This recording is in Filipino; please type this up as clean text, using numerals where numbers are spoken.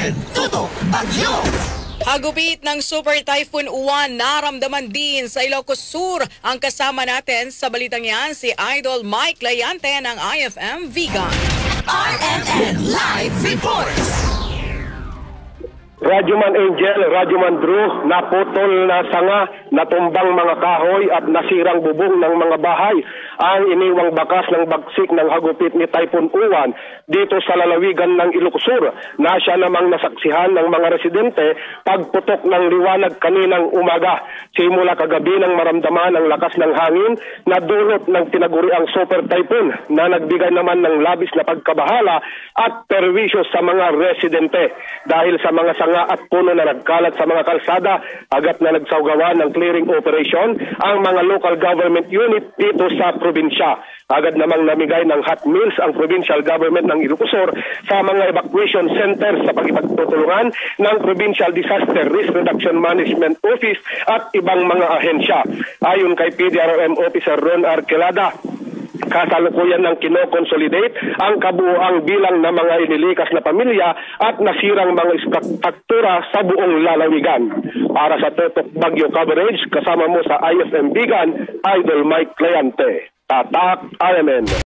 RMN Tutok Bagyo. Hagupit ng Super Typhoon Uwan naramdaman din sa Ilocos Sur. Ang kasama natin sa balitang yan si Idol Mike Layante ng IFM Vegan. RMN Live Reports. Radyoman Angel, Radyoman Drew, naputol na sanga, natumbang mga kahoy at nasirang bubong ng mga bahay ang iniwang bakas ng bagsik ng hagupit ni Typhoon Uwan dito sa lalawigan ng Ilocos Sur na siya namang nasaksihan ng mga residente pagputok ng liwanag kaninang umaga. Simula kagabi nang maramdaman ang lakas ng hangin na dulot ng tinaguriang super typhoon na nagbigay naman ng labis na pagkabahala at perwisyo sa mga residente. Dahil sa mga sanga at puno na nagkalat sa mga kalsada, agad na nagsawgawa ng clearing operation ang mga local government unit dito sa probinsya. Agad namang namigay ng hot meals ang provincial government ng Ilocos Sur sa mga evacuation centers sa pagipagtutulungan ng Provincial Disaster Risk Reduction Management Office at ibang mga ahensya. Ayon kay PDROM Officer Ron Arquelada, kasalukuyan ng kinoconsolidate ang kabuuang bilang ng mga inilikas na pamilya at nasirang mga struktura sa buong lalawigan. Para sa Tutok Bagyo coverage, kasama mo sa IFM Vegan, Idol Mike Layante. Tatak RMN.